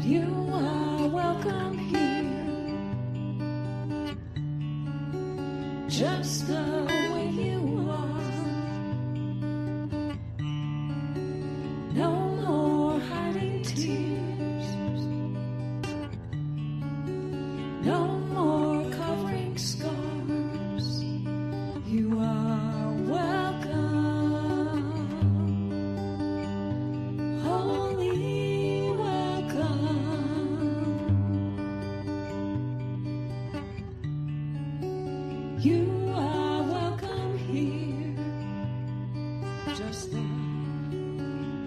You are welcome here, just the way you are. No more hiding tears, no more covering scars. You are welcome, holy welcome. You are welcome here, just the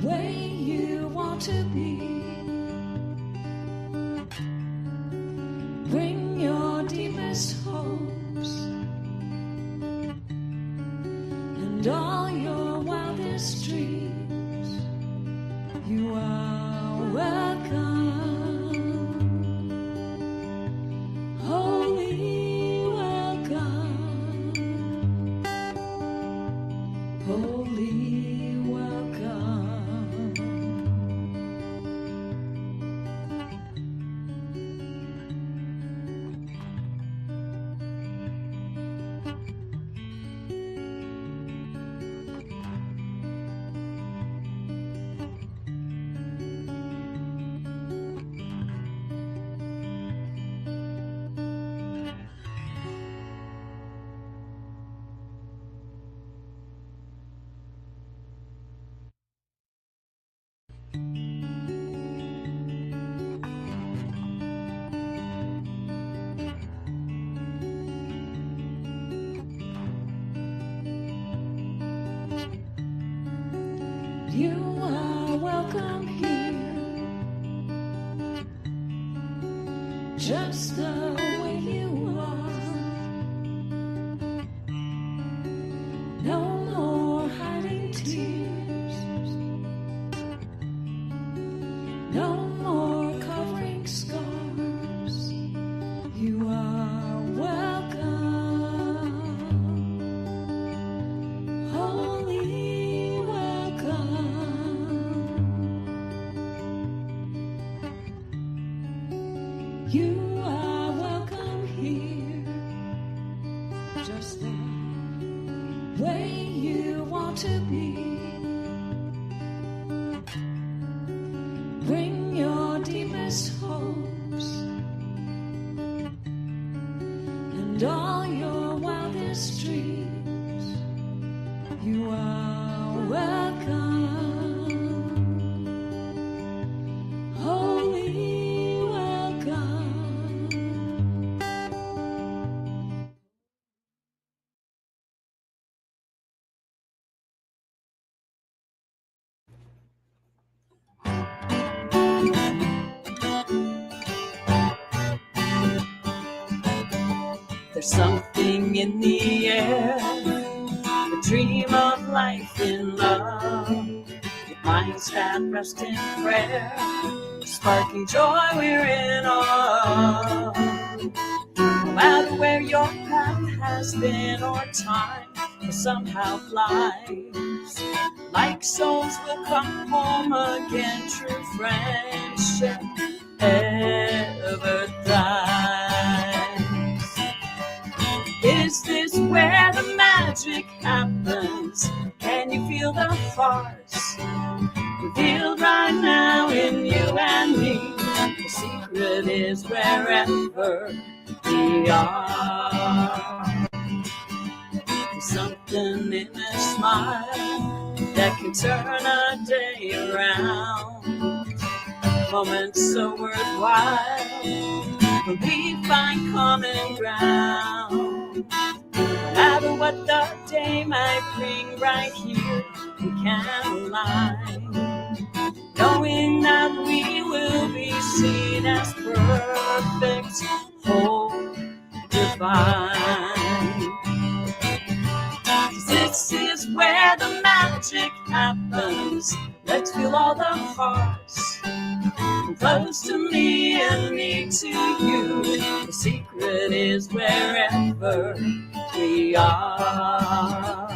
way you want to be. Bring your deepest hopes and all your wildest dreams. You are welcome, holy welcome, holy welcome. You are welcome here, just the way you are. No more hiding tears, no more covering scars. You are welcome, holy welcome. You are welcome here, just the way you want to be. Bring your deepest hopes and all your wildest dreams. You are welcome, holy welcome. There's something in the air, the dream of life in love, with minds that rest in prayer, sparking joy we're in awe. No matter where your path has been or time has somehow flies, like souls will come home again, true friendship ever thrives. Is this where the magic happens? Can you feel the hearts revealed right now in you and me? The secret is wherever we are. There's something in a smile that can turn a day around. Moments so worthwhile when we find common ground. No matter what the day might bring, right here we can align, knowing that we will be seen as perfect, whole, divine. 'Cause this is where the magic happens. Let's feel all the hearts, from close to me and me to you. The secret is wherever we are.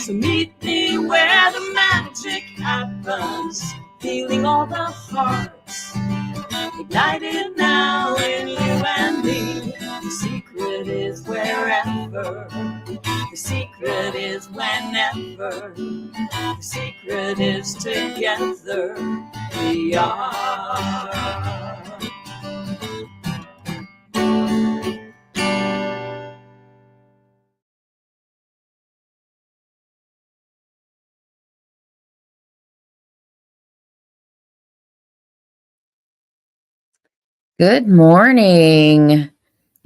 So meet me where the magic happens. heavens, healing all the hearts, ignited now in you and me. The secret is wherever, the secret is whenever, the secret is together we are. Good morning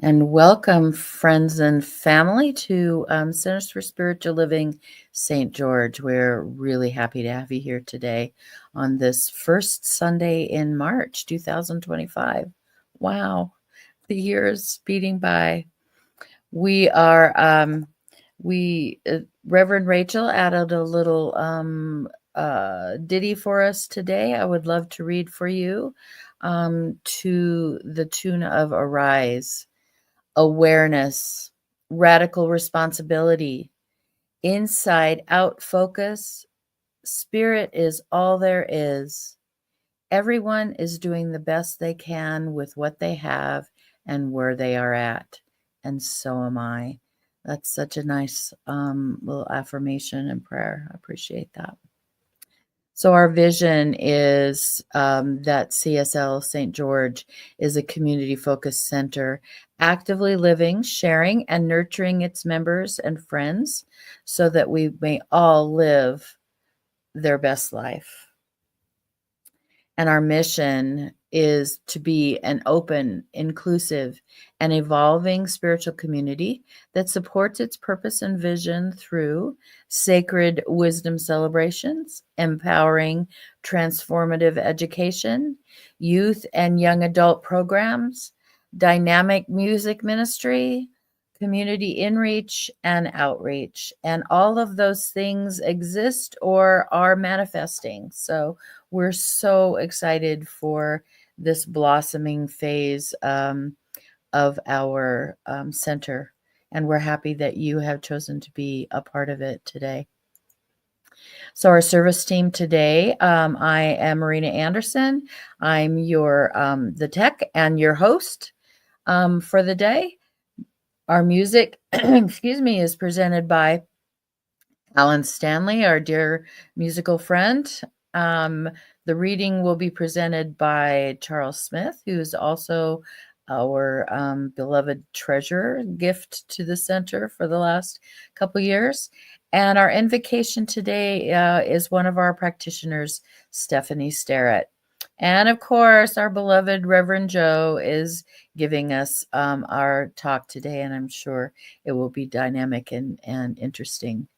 and welcome, friends and family, to Centers for Spiritual Living St. George. We're really happy to have you here today on this first Sunday in March 2025. Wow, the year is speeding by. We are, Reverend Rachel added a little ditty for us today. I would love to read for you to the tune of Arise. Awareness, radical responsibility, inside out focus, spirit is all there is. Everyone is doing the best they can with what they have and where they are at. And so am I. That's such a nice little affirmation and prayer. I appreciate that. So our vision is that CSL St. George is a community-focused center, actively living, sharing, and nurturing its members and friends so that we may all live their best life. And our mission is to be an open, inclusive, and evolving spiritual community that supports its purpose and vision through sacred wisdom celebrations, empowering transformative education, youth and young adult programs, dynamic music ministry, community inreach and outreach. And all of those things exist or are manifesting. So we're so excited for this blossoming phase of our center, and we're happy that you have chosen to be a part of it today. So our service team today, I am Marina Anderson. I'm your the tech and your host for the day. Our music, excuse me, is presented by Alan Stanley, our dear musical friend. The reading will be presented by Charles Smith, who's also our beloved treasurer, gift to the center for the last couple years. And our invocation today is one of our practitioners, Stephanie Starrett. And of course, our beloved Reverend Joe is giving us our talk today, and I'm sure it will be dynamic and interesting.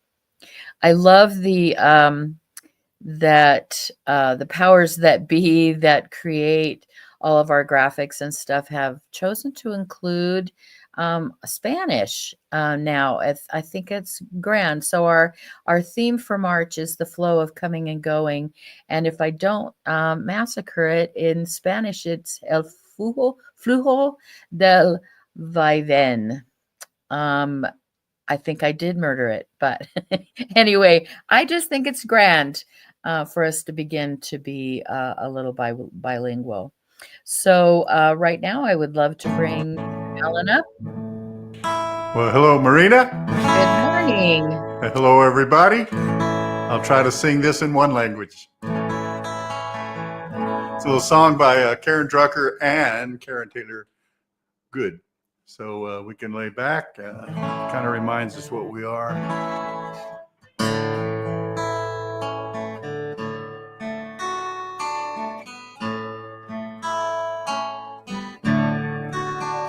I love the the powers that be that create all of our graphics and stuff have chosen to include Spanish now. I think it's grand. So our theme for March is the flow of coming and going. And if I don't massacre it in Spanish, it's el flujo del vaivén. I think I did murder it, but anyway, I just think it's grand for us to begin to be a little bilingual. So right now, I would love to bring Alan up. Well, hello, Marina. Good morning. Hello, everybody. I'll try to sing this in one language. It's a little song by Karen Drucker and Karen Taylor Good. So we can lay back. Kind of reminds us what we are.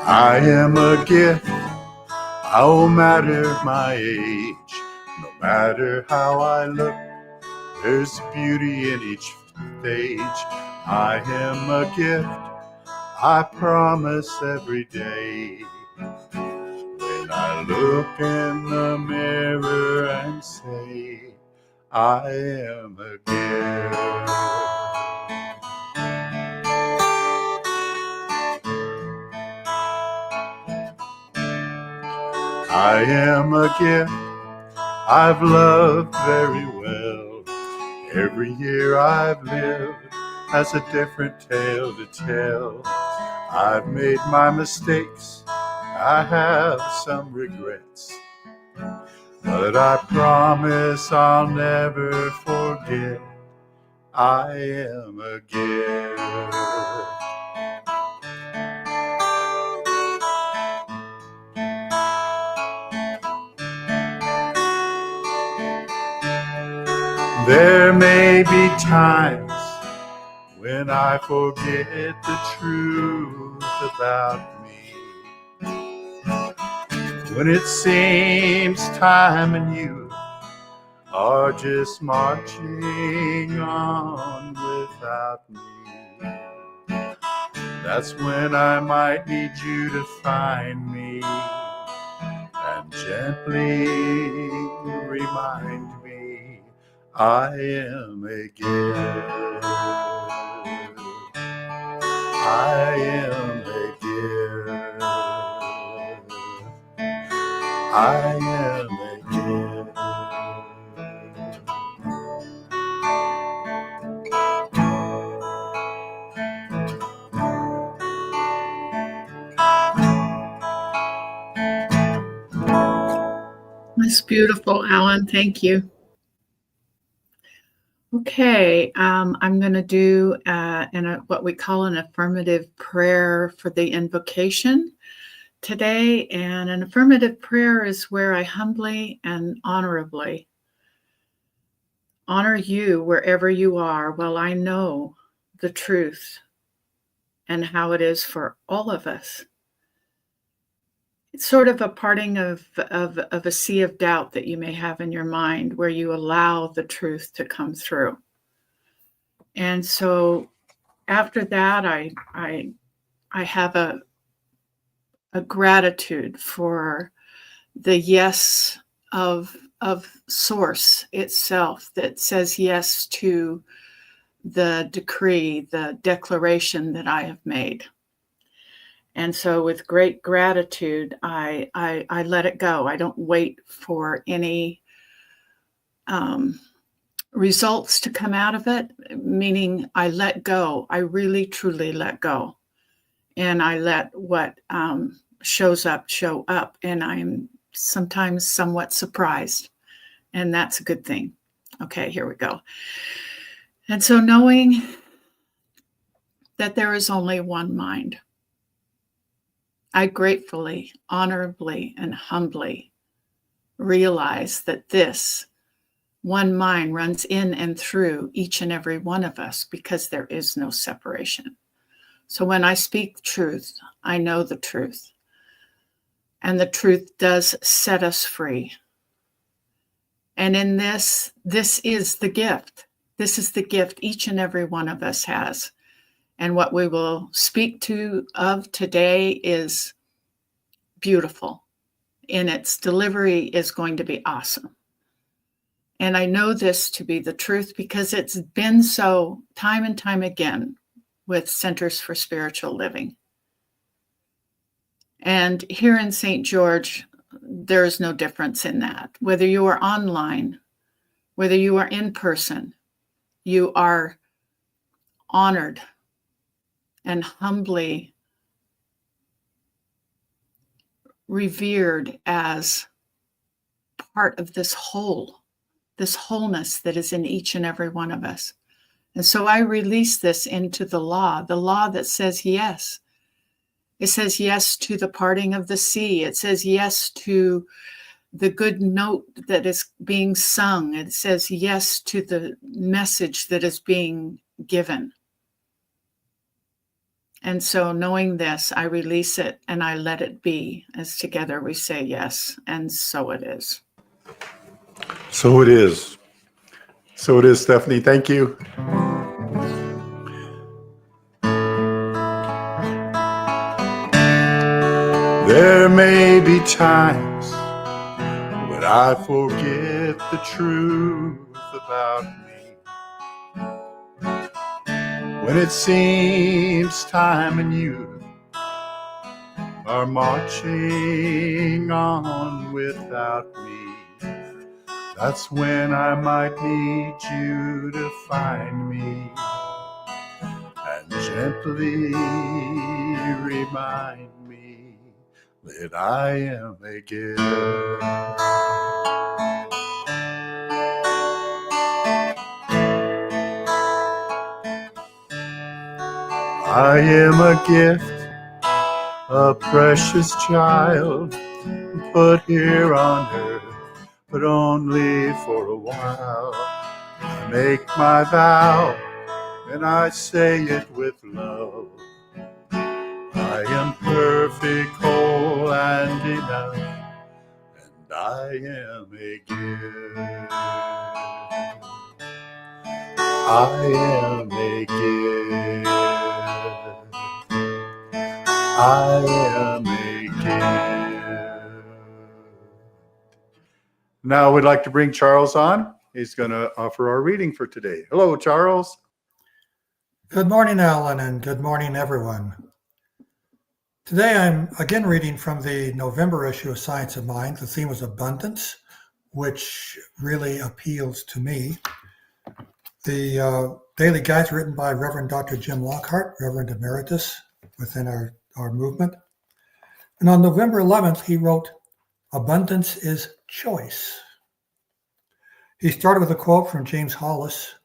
I am a gift, no matter my age, no matter how I look, there's beauty in each stage. I am a gift, I promise every day. When I look in the mirror and say, I am a gift. I am a gift, I've loved very well. Every year I've lived has a different tale to tell. I've made my mistakes, I have some regrets, but I promise I'll never forget I am a gift. There may be times when I forget the truth about me, when it seems time and you are just marching on without me. That's when I might need you to find me and gently remind me I am a gift. I am a gift. I am a gift. That's beautiful, Alan. Thank you. Okay, I'm going to do what we call an affirmative prayer for the invocation today. And an affirmative prayer is where I humbly and honorably honor you wherever you are while I know the truth and how it is for all of us. It's sort of a parting of a sea of doubt that you may have in your mind where you allow the truth to come through. And so after that, I have a gratitude for the yes of source itself that says yes to the decree, the declaration that I have made. And so with great gratitude, I let it go. I don't wait for any results to come out of it, meaning I let go. I really, truly let go. And I let what shows up, show up. And I'm sometimes somewhat surprised. And that's a good thing. Okay, here we go. And so knowing that there is only one mind, I gratefully, honorably, and humbly realize that this one mind runs in and through each and every one of us because there is no separation. So when I speak truth, I know the truth. And the truth does set us free. And in this is the gift. This is the gift each and every one of us has. And what we will speak of today is beautiful. And its delivery is going to be awesome. And I know this to be the truth because it's been so time and time again with Centers for Spiritual Living. And here in St. George, there is no difference in that. Whether you are online, whether you are in person, you are honored and humbly revered as part of this wholeness that is in each and every one of us. And so I release this into the law that says yes. It says yes to the parting of the sea. It says yes to the good note that is being sung. It says yes to the message that is being given. And so knowing this, I release it and I let it be, as together we say yes, and so it is. So it is. So it is, Stephanie. Thank you. There may be times when I forget the truth about me, when it seems time and you are marching on without me. That's when I might need you to find me and gently remind me that I am a gift. I am a gift, a precious child, put here on earth, but only for a while. I make my vow, and I say it with love. I am perfect, whole, and enough, and I am a gift. I am a gift. I am a gift. Now we'd like to bring Charles on. He's going to offer our reading for today. Hello, Charles. Good morning, Alan, and good morning, everyone. Today I'm again reading from the November issue of Science of Mind. The theme was abundance, which really appeals to me. The daily guide's written by Reverend Dr. Jim Lockhart, Reverend Emeritus within our movement. And on November 11th, he wrote, "Abundance is choice." He started with a quote from James Hollis,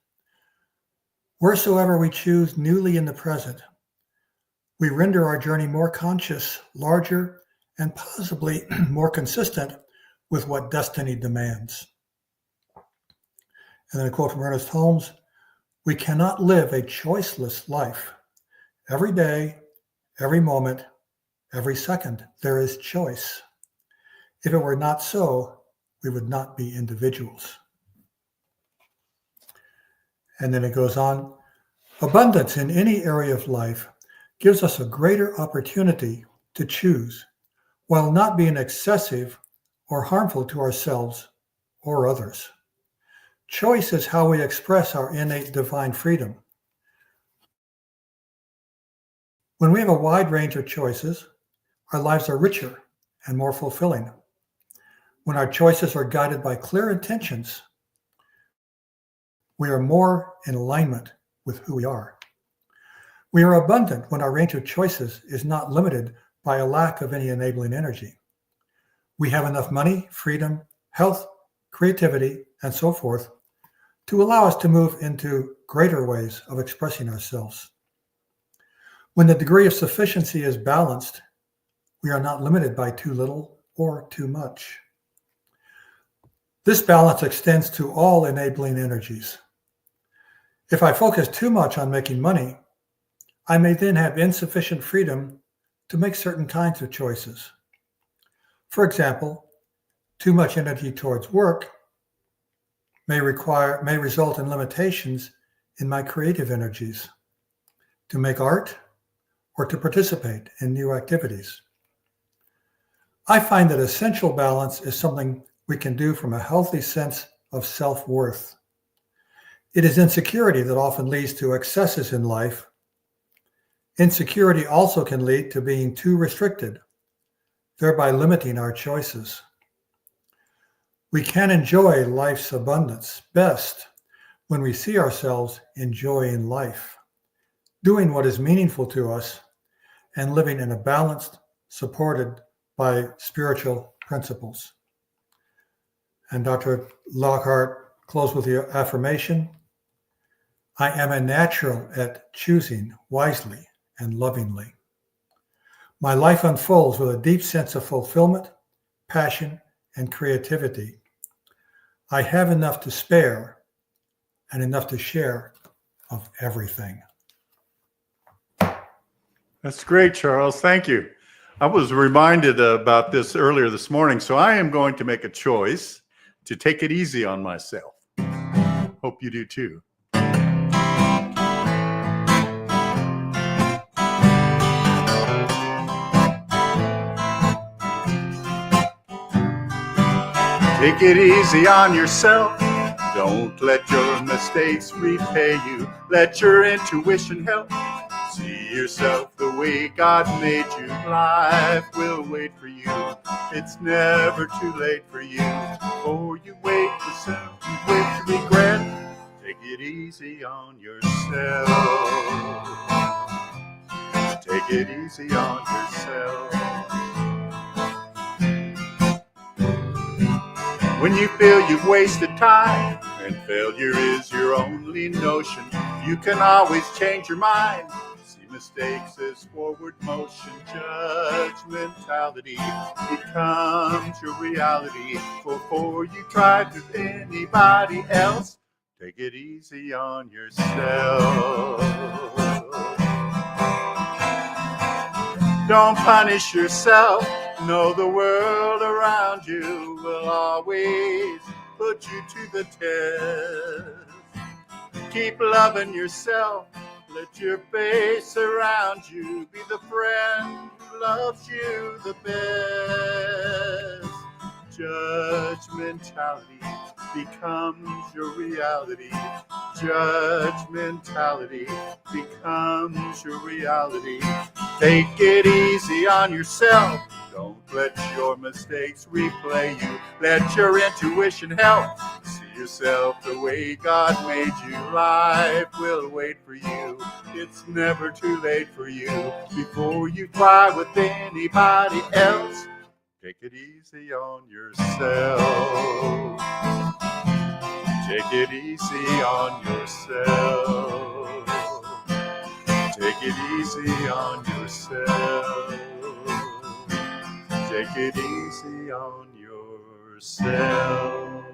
"Wheresoever we choose newly in the present, we render our journey more conscious, larger, and possibly more consistent with what destiny demands." And then a quote from Ernest Holmes, "We cannot live a choiceless life. Every day, every moment, every second, there is choice. If it were not so, we would not be individuals." And then it goes on, "Abundance in any area of life gives us a greater opportunity to choose while not being excessive or harmful to ourselves or others. Choice is how we express our innate divine freedom. When we have a wide range of choices, our lives are richer and more fulfilling. When our choices are guided by clear intentions, we are more in alignment with who we are. We are abundant when our range of choices is not limited by a lack of any enabling energy. We have enough money, freedom, health, creativity, and so forth to allow us to move into greater ways of expressing ourselves. When the degree of sufficiency is balanced, we are not limited by too little or too much. This balance extends to all enabling energies. If I focus too much on making money, I may then have insufficient freedom to make certain kinds of choices. For example, too much energy towards work may result in limitations in my creative energies to make art or to participate in new activities. I find that essential balance is something we can do from a healthy sense of self-worth. It is insecurity that often leads to excesses in life. Insecurity also can lead to being too restricted, thereby limiting our choices. We can enjoy life's abundance best when we see ourselves enjoying life, doing what is meaningful to us, and living in a balanced, supported by spiritual principles. And Dr. Lockhart closed with the affirmation, "I am a natural at choosing wisely and lovingly. My life unfolds with a deep sense of fulfillment, passion, and creativity. I have enough to spare and enough to share of everything." That's great, Charles. Thank you. I was reminded about this earlier this morning, so I am going to make a choice to take it easy on myself. Hope you do too. Take it easy on yourself. Don't let your mistakes repay you. Let your intuition help. See yourself the way God made you. Life will wait for you. It's never too late for you. Before you wait for something with regret, take it easy on yourself. Take it easy on yourself. When you feel you've wasted time and failure is your only notion, you can always change your mind. See mistakes as forward motion. Judgmentality becomes your reality. Before you try with anybody else, take it easy on yourself. Don't punish yourself. Know the world around you will always put you to the test. Keep loving yourself. Let your face around you be the friend who loves you the best. Judgmentality becomes your reality. Judgmentality becomes your reality. Take it easy on yourself. Don't let your mistakes replay you. Let your intuition help. See yourself the way God made you. Life will wait for you. It's never too late for you. Before you try with anybody else, take it easy on yourself. Take it easy on yourself. Take it easy on yourself. Take it easy on yourself.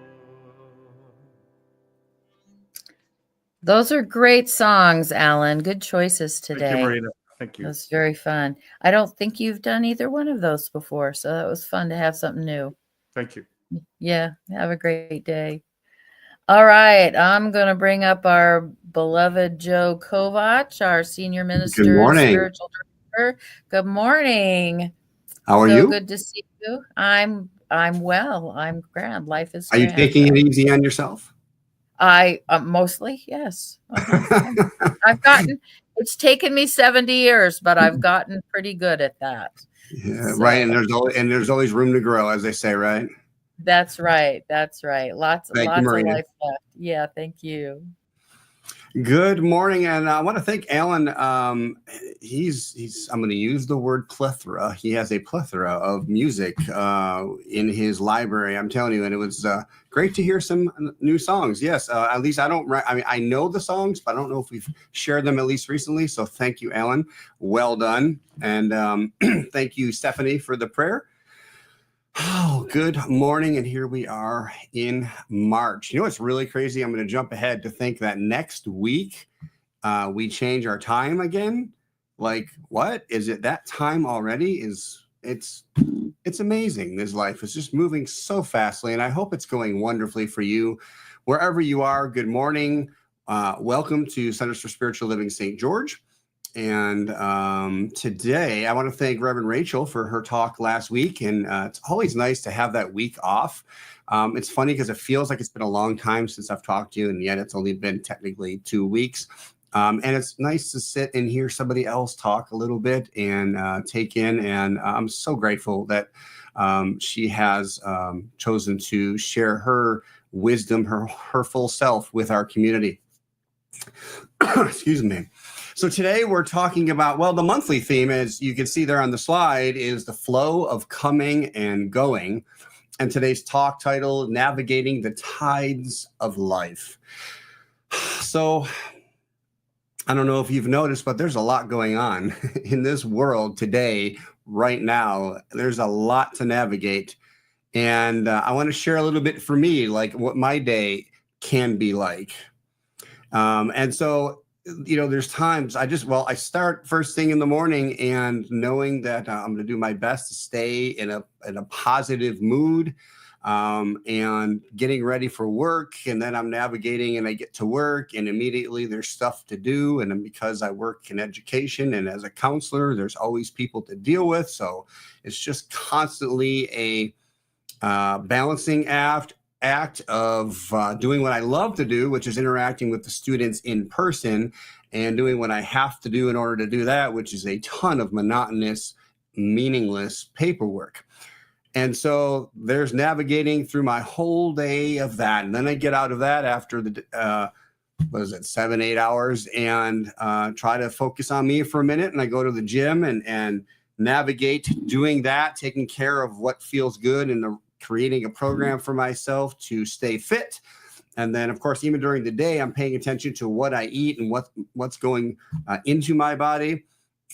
Those are great songs, Alan. Good choices today. Thank you, Marina. Thank you. It was very fun. I don't think you've done either one of those before, so that was fun to have something new. Thank you. Yeah, have a great day. All right, I'm going to bring up our beloved Joe Kovach, our senior minister, Good morning. spiritual director. Good morning. How are so you? Good to see you. I'm well. I'm grand. Life is Are you grand. taking it easy on yourself? I mostly, yes. I've gotten. It's taken me 70 years, but I've gotten pretty good at that. Yeah, so. Right, and there's always room to grow, as they say, right? That's right. That's right. Lots of life left. Yeah, thank you. Good morning, and I want to thank Alan. He's I'm going to use the word plethora. He has a plethora of music in his library. I'm telling you, and it was great to hear some new songs. Yes, at least I know the songs, but I don't know if we've shared them at least recently. So thank you, Alan. Well done, and thank you, Stephanie, for the prayer. Oh, good morning. And here we are in March. You know what's really crazy? I'm going to jump ahead to think that next week we change our time again. Like, what? Is it that time already? It's amazing. This life is just moving so fastly. And I hope it's going wonderfully for you. Wherever you are, good morning. Welcome to Centers for Spiritual Living St. George. And today I want to thank Reverend Rachel for her talk last week. And it's always nice to have that week off. It's funny because it feels like it's been a long time since I've talked to you, and yet it's only been technically 2 weeks. And it's nice to sit and hear somebody else talk a little bit and take in. And I'm so grateful that she has chosen to share her wisdom, her full self with our community. Excuse me. So today we're talking about, well, the monthly theme, as you can see there on the slide, is the flow of coming and going. And today's talk title, Navigating the Tides of Life. So I don't know if you've noticed, but there's a lot going on in this world today, right now. There's a lot to navigate. And I want to share a little bit for me, like what my day can be like. And so, you know, there's times I start first thing in the morning and knowing that I'm going to do my best to stay in a positive mood, and getting ready for work. And then I'm navigating and I get to work and immediately there's stuff to do. And then because I work in education and as a counselor, there's always people to deal with. So it's just constantly a balancing act of doing what I love to do, which is interacting with the students in person and doing what I have to do in order to do that, which is a ton of monotonous, meaningless paperwork. And so there's navigating through my whole day of that. And then I get out of that after the, 7, 8 hours, and try to focus on me for a minute. And I go to the gym and navigate doing that, taking care of what feels good and creating a program for myself to stay fit. And then, of course, even during the day, I'm paying attention to what I eat and what's going into my body.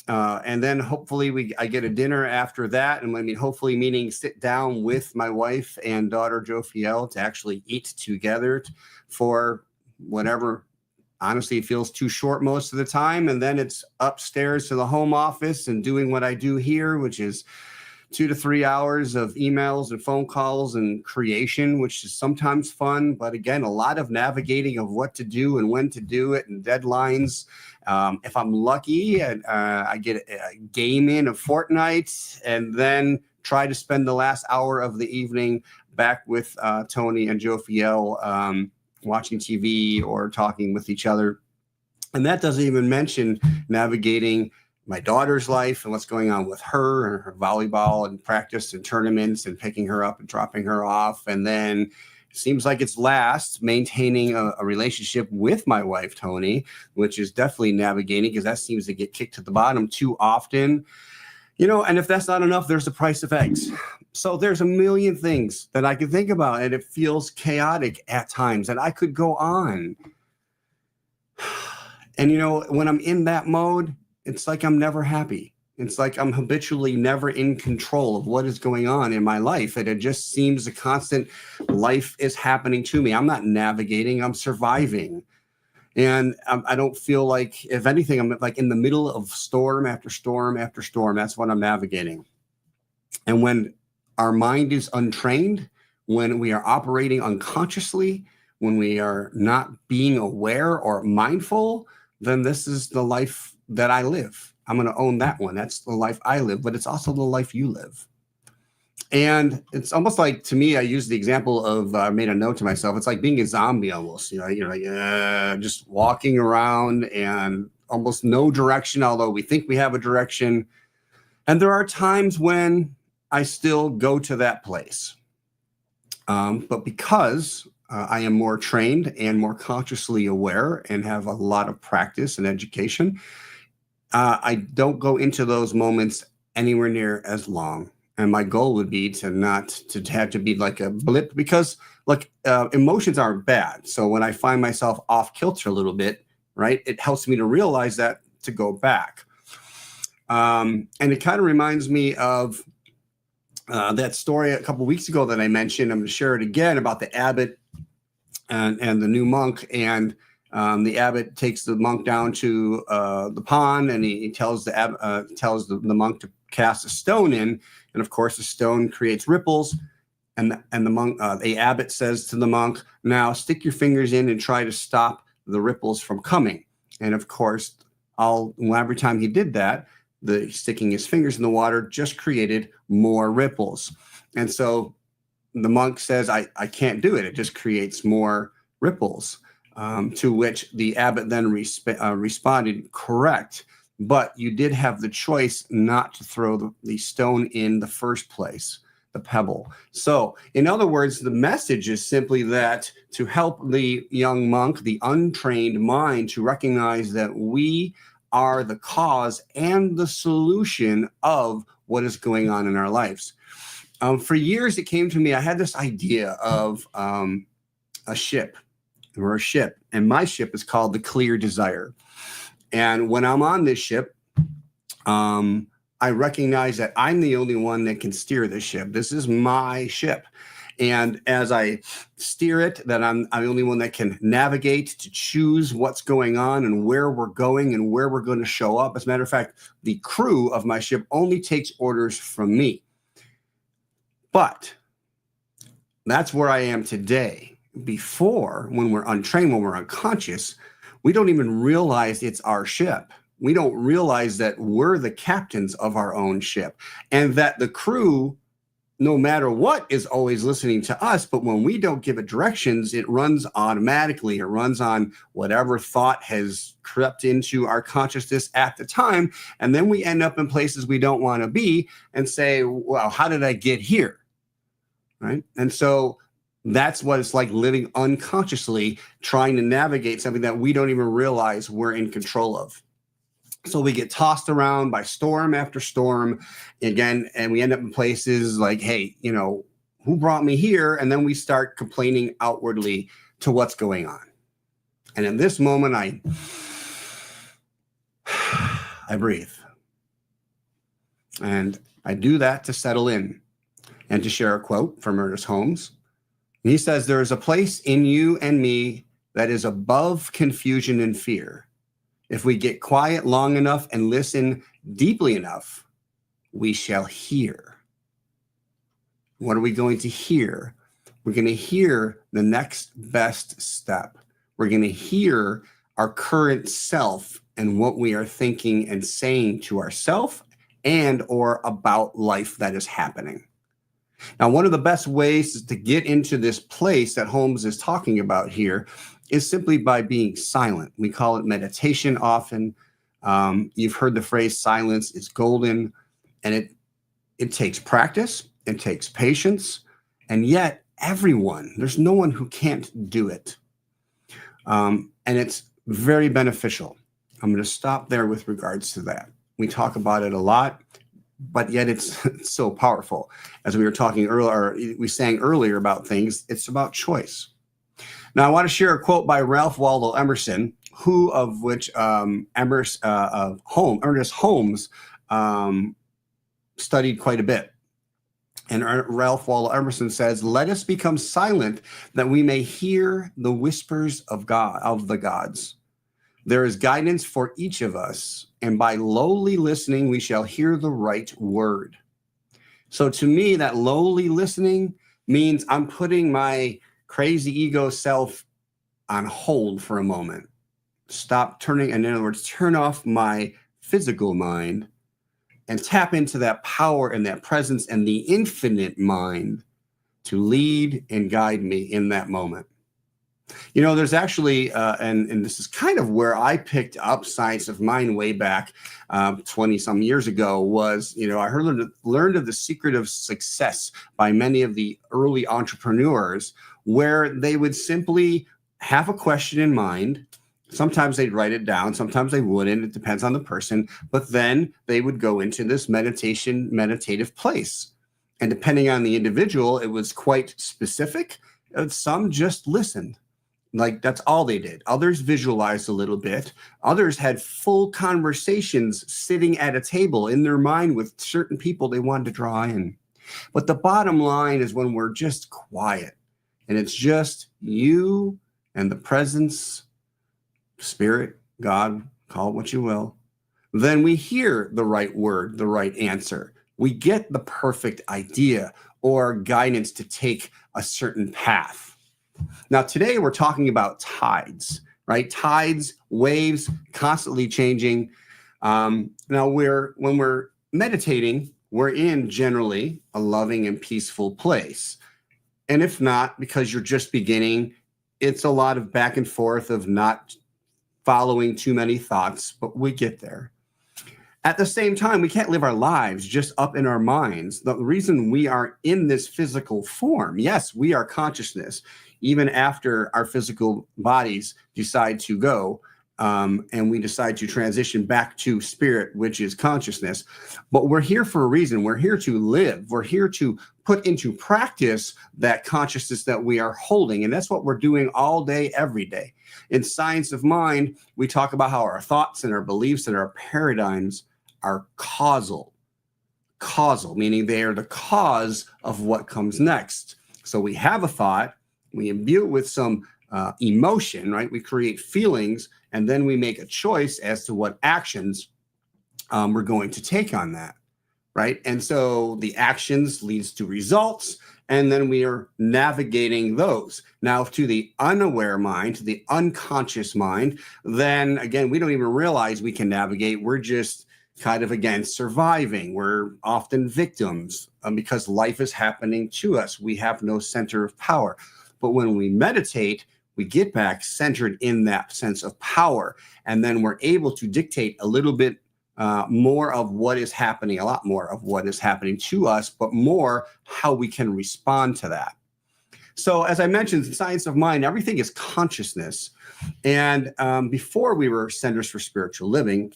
And then hopefully I get a dinner after that. And I mean, hopefully meaning sit down with my wife and daughter, Jophiel, to actually eat together for whatever. Honestly, it feels too short most of the time. And then it's upstairs to the home office and doing what I do here, which is 2 to 3 hours of emails and phone calls and creation, which is sometimes fun. But again, a lot of navigating of what to do and when to do it and deadlines. If I'm lucky, I get a game in of Fortnite, and then try to spend the last hour of the evening back with Tony and Jophiel, watching TV or talking with each other. And that doesn't even mention navigating my daughter's life and what's going on with her and her volleyball and practice and tournaments and picking her up and dropping her off. And then it seems like it's last, maintaining a relationship with my wife, Tony, which is definitely navigating, because that seems to get kicked to the bottom too often. You know, and if that's not enough, there's the price of eggs. So there's a million things that I can think about, and it feels chaotic at times, and I could go on. And, you know, when I'm in that mode, it's like I'm never happy. It's like I'm habitually never in control of what is going on in my life. And it just seems a constant life is happening to me. I'm not navigating, I'm surviving. And I don't feel like, if anything, I'm like in the middle of storm after storm after storm. That's what I'm navigating. And when our mind is untrained, when we are operating unconsciously, when we are not being aware or mindful, then this is the life that I live. I'm going to own that one. That's the life I live, but it's also the life you live. And it's almost like, to me, I use the example of, I made a note to myself, it's like being a zombie almost, just walking around and almost no direction, although we think we have a direction. And there are times when I still go to that place. But because I am more trained and more consciously aware and have a lot of practice and education, I don't go into those moments anywhere near as long. And my goal would be to not to have to be like a blip, because emotions aren't bad. So when I find myself off kilter a little bit, right, it helps me to realize that, to go back. And it kind of reminds me of that story a couple of weeks ago that I mentioned. I'm going to share it again about the abbot and the new monk. And the abbot takes the monk down to the pond, and he tells the monk to cast a stone in. And of course, the stone creates ripples. And the monk, the abbot says to the monk, "Now stick your fingers in and try to stop the ripples from coming." And of course, every time he did that, sticking his fingers in the water just created more ripples. And so the monk says, I can't do it. It just creates more ripples. To which the abbot then responded, "Correct. But you did have the choice not to throw the stone in the first place, the pebble." So, in other words, the message is simply that to help the young monk, the untrained mind, to recognize that we are the cause and the solution of what is going on in our lives. For years, it came to me, I had this idea of a ship. We're a ship, and my ship is called the Clear Desire. And when I'm on this ship, I recognize that I'm the only one that can steer this ship. This is my ship. And as I steer it, that I'm the only one that can navigate, to choose what's going on and where we're going and where we're going to show up. As a matter of fact, the crew of my ship only takes orders from me. But that's where I am today. Before, when we're untrained, when we're unconscious, we don't even realize it's our ship. We don't realize that we're the captains of our own ship, and that the crew no matter what, is always listening to us. But when we don't give it directions, it runs automatically. It runs on whatever thought has crept into our consciousness at the time. And then we end up in places we don't want to be and say, well, how did I get here? Right. And so that's what it's like living unconsciously, trying to navigate something that we don't even realize we're in control of. So we get tossed around by storm after storm again, and we end up in places like, hey, you know, who brought me here? And then we start complaining outwardly to what's going on. And in this moment, I breathe. And I do that to settle in and to share a quote from Ernest Holmes. He says, there is a place in you and me that is above confusion and fear. If we get quiet long enough and listen deeply enough, we shall hear. What are we going to hear? We're going to hear the next best step. We're going to hear our current self and what we are thinking and saying to ourselves and or about life that is happening. Now, one of the best ways to get into this place that Holmes is talking about here is simply by being silent. We call it meditation often. You've heard the phrase silence is golden, and it takes practice, it takes patience, and yet there's no one who can't do it. And it's very beneficial. I'm going to stop there with regards to that. We talk about it a lot, but yet it's so powerful. As we were talking earlier, we sang earlier about things, it's about choice. Now, I want to share a quote by Ralph Waldo Emerson, Ernest Holmes studied quite a bit. And Ralph Waldo Emerson says, "Let us become silent that we may hear the whispers of the gods. There is guidance for each of us, and by lowly listening, we shall hear the right word." So to me, that lowly listening means I'm putting my crazy ego self on hold for a moment. In other words, turn off my physical mind and tap into that power and that presence and the infinite mind to lead and guide me in that moment. You know, there's actually, and this is kind of where I picked up Science of Mind way back 20 some years ago was, you know, I learned of the secret of success by many of the early entrepreneurs, where they would simply have a question in mind. Sometimes they'd write it down, sometimes they wouldn't. It depends on the person. But then they would go into this meditative place. And depending on the individual, it was quite specific. Some just listened. Like that's all they did. Others visualized a little bit. Others had full conversations sitting at a table in their mind with certain people they wanted to draw in. But the bottom line is when we're just quiet and it's just you and the presence, spirit, God, call it what you will, then we hear the right word, the right answer. We get the perfect idea or guidance to take a certain path. Now, today we're talking about tides, right? Tides, waves, constantly changing. Now, when we're meditating, we're in generally a loving and peaceful place. And if not, because you're just beginning, it's a lot of back and forth of not following too many thoughts, but we get there. At the same time, we can't live our lives just up in our minds. The reason we are in this physical form, yes, we are consciousness, even after our physical bodies decide to go and we decide to transition back to spirit, which is consciousness. But we're here for a reason. We're here to live. We're here to put into practice that consciousness that we are holding. And that's what we're doing all day, every day. In Science of Mind, we talk about how our thoughts and our beliefs and our paradigms are causal, meaning they are the cause of what comes next. So we have a thought, we imbue it with some emotion, right? We create feelings, and then we make a choice as to what actions we're going to take on that, right? And so the actions leads to results, and then we are navigating those. Now, to the unaware mind, to the unconscious mind, then again, we don't even realize we can navigate. We're just kind of, again, surviving. We're often victims because life is happening to us. We have no center of power. But when we meditate, we get back centered in that sense of power. And then we're able to dictate a little bit more of what is happening, a lot more of what is happening to us, but more how we can respond to that. So as I mentioned, in Science of Mind, everything is consciousness. And before we were Centers for Spiritual Living,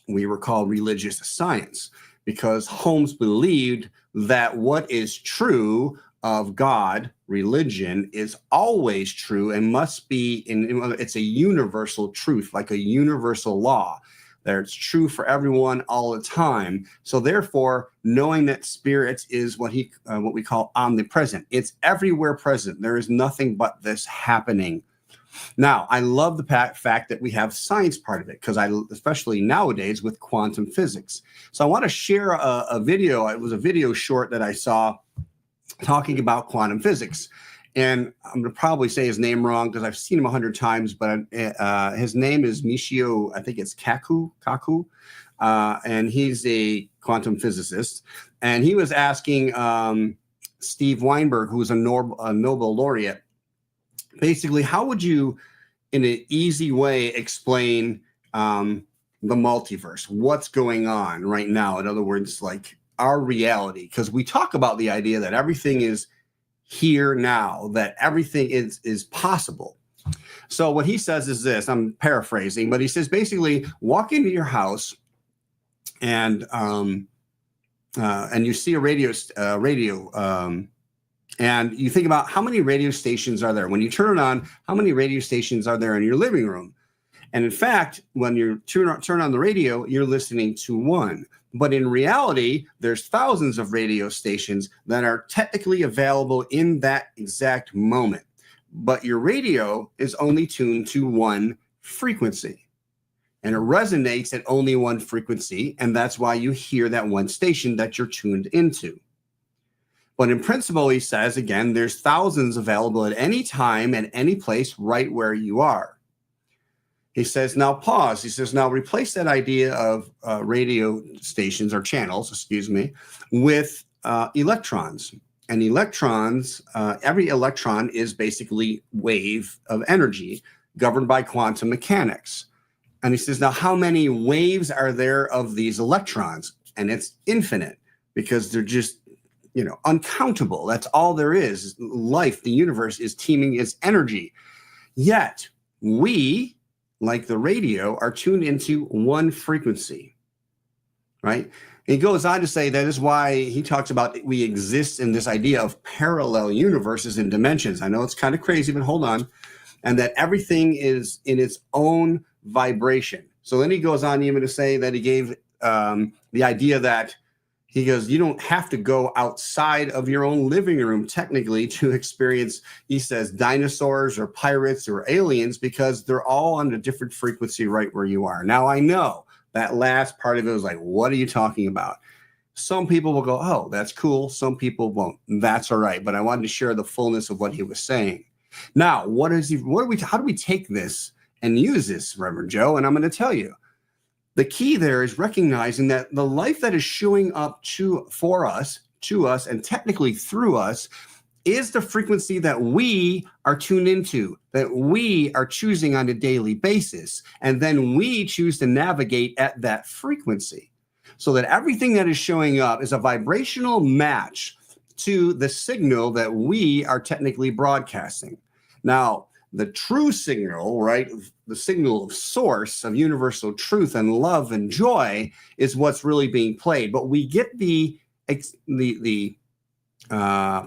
we were called religious science because Holmes believed that what is true of God, religion, is always true and must be, it's a universal truth, like a universal law. That it's true for everyone all the time. So therefore, knowing that spirits is what we call omnipresent. It's everywhere present. There is nothing but this happening. Now, I love the fact that we have science part of it, because especially nowadays with quantum physics. So I want to share a video. It was a video short that I saw talking about quantum physics. And I'm going to probably say his name wrong because I've seen him 100 times, but his name is Michio, I think it's Kaku, and he's a quantum physicist. And he was asking Steve Weinberg, who's a Nobel laureate, basically, how would you, in an easy way, explain the multiverse? What's going on right now? In other words, like our reality, because we talk about the idea that everything is here now, that everything is possible. So what he says is this, I'm paraphrasing, but he says basically walk into your house and you see a radio and you think about how many radio stations are there. When you turn it on, how many radio stations are there in your living room? And in fact, when you turn on the radio, you're listening to one. But in reality, there's thousands of radio stations that are technically available in that exact moment. But your radio is only tuned to one frequency. And it resonates at only one frequency. And that's why you hear that one station that you're tuned into. But in principle, he says, again, there's thousands available at any time, at any place, right where you are. He says, now pause. He says, now replace that idea of radio stations or channels, with electrons. And electrons, every electron is basically wave of energy governed by quantum mechanics. And he says, now how many waves are there of these electrons? And it's infinite because they're just, uncountable. That's all there is. Life, the universe is teeming its energy. Yet we, like the radio, are tuned into one frequency, right? He goes on to say that is why he talks about we exist in this idea of parallel universes and dimensions. I know it's kind of crazy, but hold on. And that everything is in its own vibration. So then he goes on even to say that he gave the idea that he goes, you don't have to go outside of your own living room technically to experience, he says, dinosaurs or pirates or aliens, because they're all on a different frequency right where you are. Now, I know that last part of it was like, what are you talking about? Some people will go, oh, that's cool. Some people won't. That's all right. But I wanted to share the fullness of what he was saying. Now, how do we take this and use this, Reverend Joe? And I'm going to tell you. The key there is recognizing that the life that is showing up for us, to us, and technically through us is the frequency that we are tuned into, that we are choosing on a daily basis. And then we choose to navigate at that frequency so that everything that is showing up is a vibrational match to the signal that we are technically broadcasting. Now, the true signal, right, the signal of source of universal truth and love and joy is what's really being played. But we get the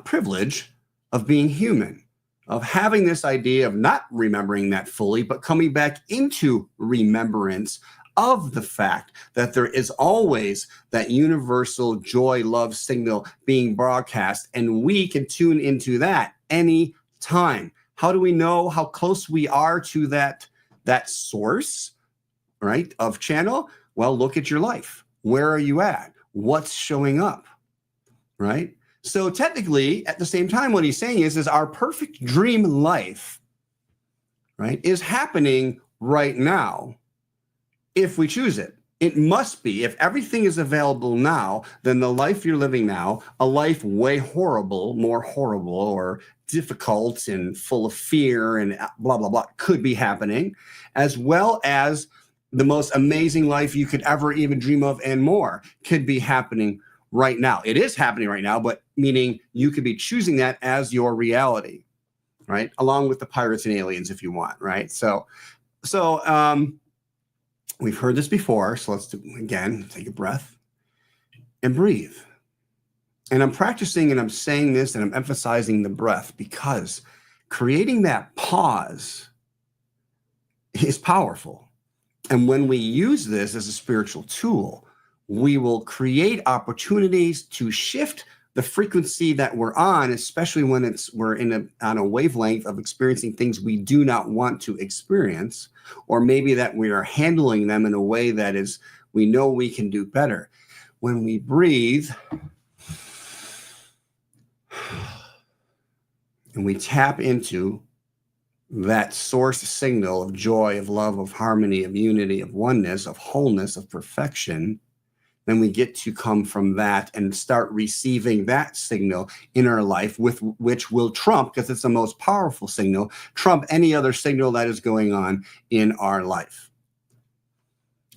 privilege of being human, of having this idea of not remembering that fully, but coming back into remembrance of the fact that there is always that universal joy, love signal being broadcast, and we can tune into that any time. How do we know how close we are to that source, right, of channel? Well, look at your life. Where are you at? What's showing up, right? So technically, at the same time, what he's saying is our perfect dream life, right, is happening right now if we choose it. It must be. If everything is available now, then the life you're living now, a life way more horrible or difficult and full of fear and blah, blah, blah, could be happening, as well as the most amazing life you could ever even dream of and more could be happening right now. It is happening right now, but meaning you could be choosing that as your reality, right? Along with the pirates and aliens, if you want, right? So, we've heard this before, so let's do again, take a breath and breathe. And I'm practicing and I'm saying this and I'm emphasizing the breath because creating that pause is powerful. And when we use this as a spiritual tool, we will create opportunities to shift the frequency that we're on, especially when we're on a wavelength of experiencing things we do not want to experience, or maybe that we are handling them in a way that is, we know we can do better. When we breathe and we tap into that source signal of joy, of love, of harmony, of unity, of oneness, of wholeness, of perfection, then we get to come from that and start receiving that signal in our life, with which will trump, because it's the most powerful signal, trump any other signal that is going on in our life.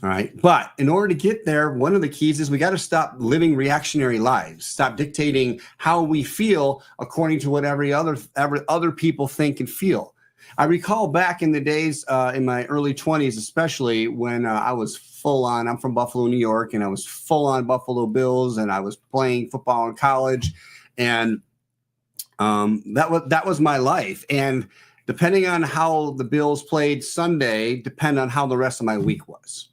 All right. But in order to get there, one of the keys is we got to stop living reactionary lives, stop dictating how we feel according to what every other people think and feel. I recall back in the days, in my early 20s, especially when I was full on, I'm from Buffalo, New York, and I was full on Buffalo Bills, and I was playing football in college, and that was my life. And depending on how the Bills played Sunday, depend on how the rest of my week was.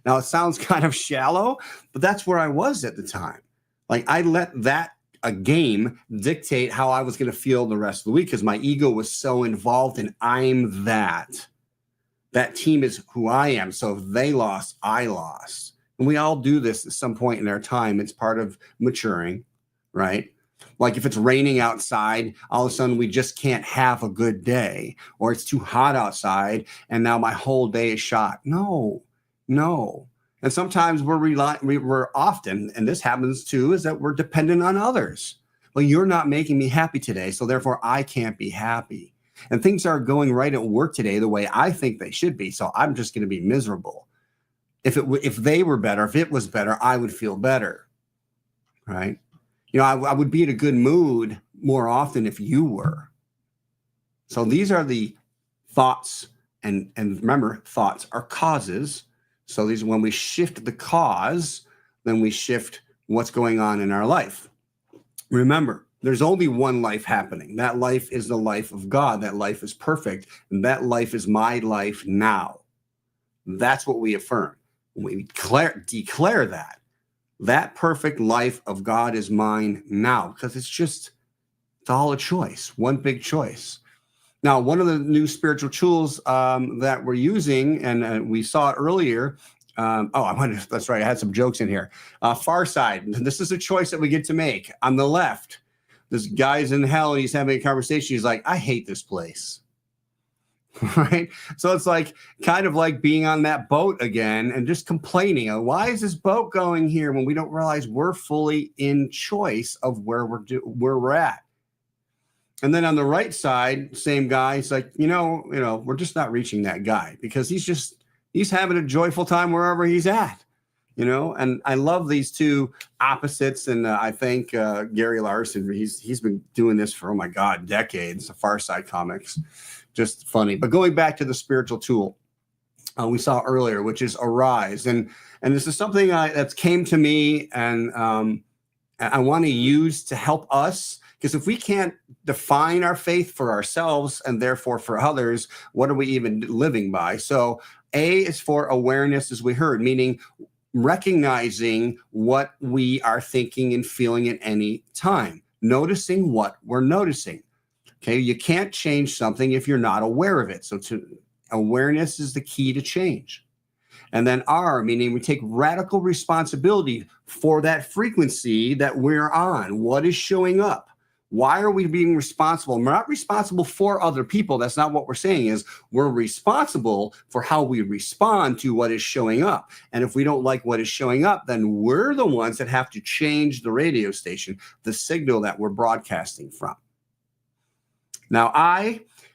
Now, it sounds kind of shallow, but that's where I was at the time. Like, I let a game dictate how I was going to feel the rest of the week because my ego was so involved in I'm that. That team is who I am. So if they lost, I lost. And we all do this at some point in our time. It's part of maturing, right? Like if it's raining outside, all of a sudden we just can't have a good day, or it's too hot outside and now my whole day is shot. No. And sometimes we're often, and this happens too, is that we're dependent on others. Well, you're not making me happy today, so therefore I can't be happy. And things aren't going right at work today the way I think they should be, so I'm just going to be miserable. If they were better, if it was better, I would feel better, right? I would be in a good mood more often if you were. So these are the thoughts, and remember, thoughts are causes. So these, when we shift the cause, then we shift what's going on in our life. Remember, there's only one life happening. That life is the life of God. That life is perfect. And that life is my life now. That's what we affirm. We declare that perfect life of God is mine now, because it's all a choice, one big choice. Now, one of the new spiritual tools that we're using, and we saw it earlier. That's right. I had some jokes in here. Far side. This is a choice that we get to make. On the left, this guy's in hell and he's having a conversation. He's like, I hate this place. Right? So it's like kind of like being on that boat again and just complaining. Why is this boat going here when we don't realize we're fully in choice of where we're at? And then on the right side, same guy, he's like, we're just not reaching that guy because he's having a joyful time wherever he's at, and I love these two opposites. And I think Gary Larson, he's been doing this for, oh my God, decades, the Far Side comics, just funny. But going back to the spiritual tool we saw earlier, which is arise. And this is something that's came to me and I want to use to help us. Because if we can't define our faith for ourselves and therefore for others, what are we even living by? So A is for awareness, as we heard, meaning recognizing what we are thinking and feeling at any time, noticing what we're noticing. Okay, you can't change something if you're not aware of it. So awareness is the key to change. And then R, meaning we take radical responsibility for that frequency that we're on. What is showing up? Why are we being responsible? We're not responsible for other people. That's not what we're saying. Is we're responsible for how we respond to what is showing up. And if we don't like what is showing up, then we're the ones that have to change the radio station, the signal that we're broadcasting from. Now,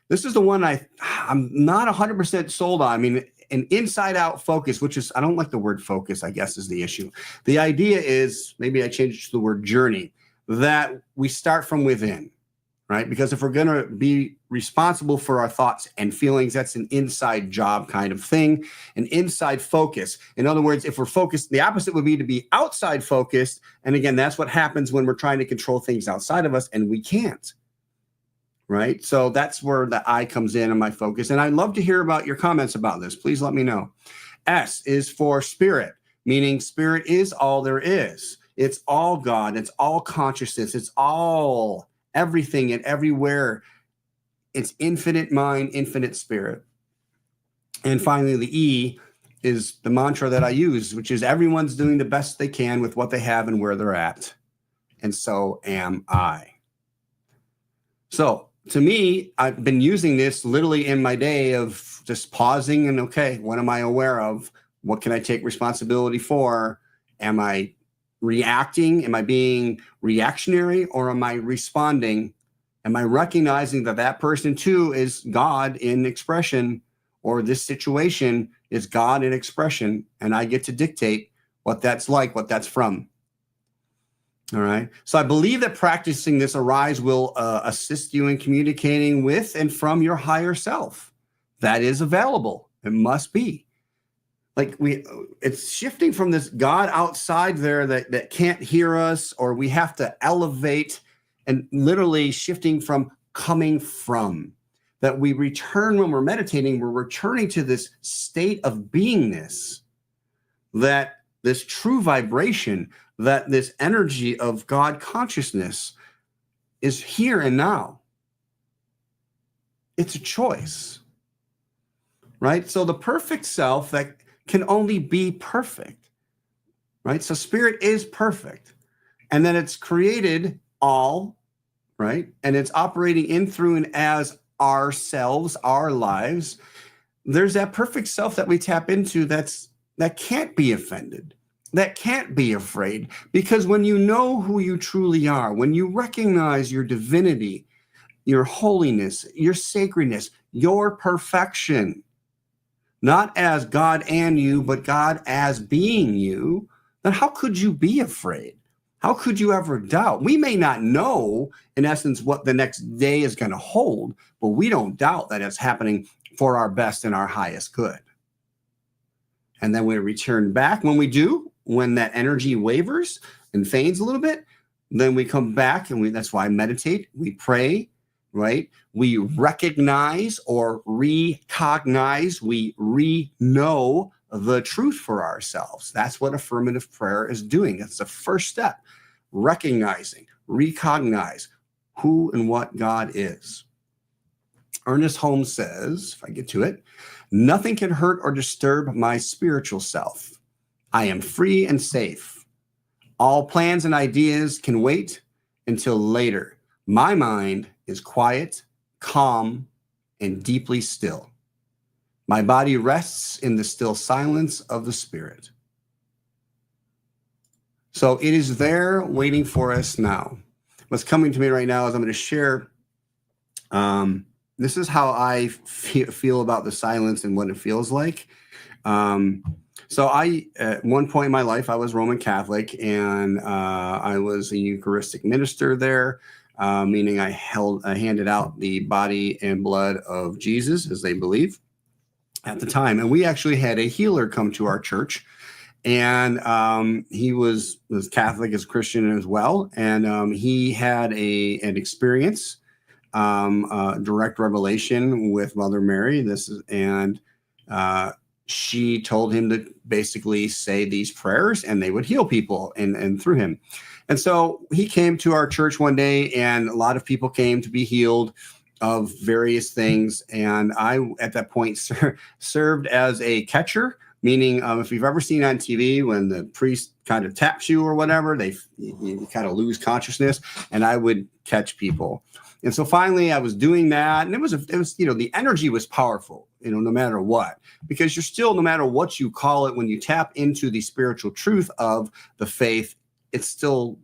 this is the one I'm not 100% sold on. I mean, an inside-out focus, which is, I don't like the word focus, I guess, is the issue. The idea is, maybe I changed it to the word journey, that we start from within, right? Because if we're going to be responsible for our thoughts and feelings, that's an inside job kind of thing, an inside focus. In other words, if we're focused, the opposite would be to be outside focused. And again, that's what happens when we're trying to control things outside of us, and we can't, right? So that's where the I comes in and my focus. And I'd love to hear about your comments about this. Please let me know. S is for spirit, meaning spirit is all there is. It's all God. It's all consciousness. It's all everything and everywhere. It's infinite mind, infinite spirit. And finally, the E is the mantra that I use, which is everyone's doing the best they can with what they have and where they're at. And so am I. So to me, I've been using this literally in my day of just pausing and, okay, what am I aware of? What can I take responsibility for? Am I reacting? Am I being reactionary, or am I responding? Am I recognizing that that person too is God in expression, or this situation is God in expression, and I get to dictate what that's like, what that's from? All right. So I believe that practicing this arise will assist you in communicating with and from your higher self. That is available. It must be. Like it's shifting from this God outside there that can't hear us, or we have to elevate, and literally shifting from coming from. That we return when we're meditating, we're returning to this state of beingness, that this true vibration, that this energy of God consciousness is here and now. It's a choice, right? So the perfect self that can only be perfect, right? So spirit is perfect, and then it's created all, right? And it's operating in, through, and as ourselves, our lives. There's that perfect self that we tap into that can't be offended, that can't be afraid, because when you know who you truly are, when you recognize your divinity, your holiness, your sacredness, your perfection, not as God and you, but God as being you, then how could you be afraid? How could you ever doubt? We may not know, in essence, what the next day is going to hold, but we don't doubt that it's happening for our best and our highest good. And then we return back. When we do, when that energy wavers and fades a little bit, then we come back, and that's why I meditate. We pray, right? We recognize or recognize, we re-know the truth for ourselves. That's what affirmative prayer is doing. It's the first step. Recognizing, recognize who and what God is. Ernest Holmes says, if I get to it, nothing can hurt or disturb my spiritual self. I am free and safe. All plans and ideas can wait until later. My mind is quiet, calm, and deeply still. My body rests in the still silence of the spirit. So it is there waiting for us now. What's coming to me right now is I'm going to share. This is how I feel about the silence and what it feels like. So at one point in my life, I was Roman Catholic, and I was a Eucharistic minister there, meaning I handed out the body and blood of Jesus, as they believe, at the time. And we actually had a healer come to our church, and he was Catholic as Christian as well. And he had an experience, direct revelation with Mother Mary. She told him to basically say these prayers, and they would heal people and through him. And so he came to our church one day, and a lot of people came to be healed of various things. And I, at that point, served as a catcher meaning if you've ever seen on TV when the priest kind of taps you or whatever, you kind of lose consciousness, and I would catch people. And so finally I was doing that, and it was, the energy was powerful, no matter what, because you're still, no matter what you call it, when you tap into the spiritual truth of the faith, it's still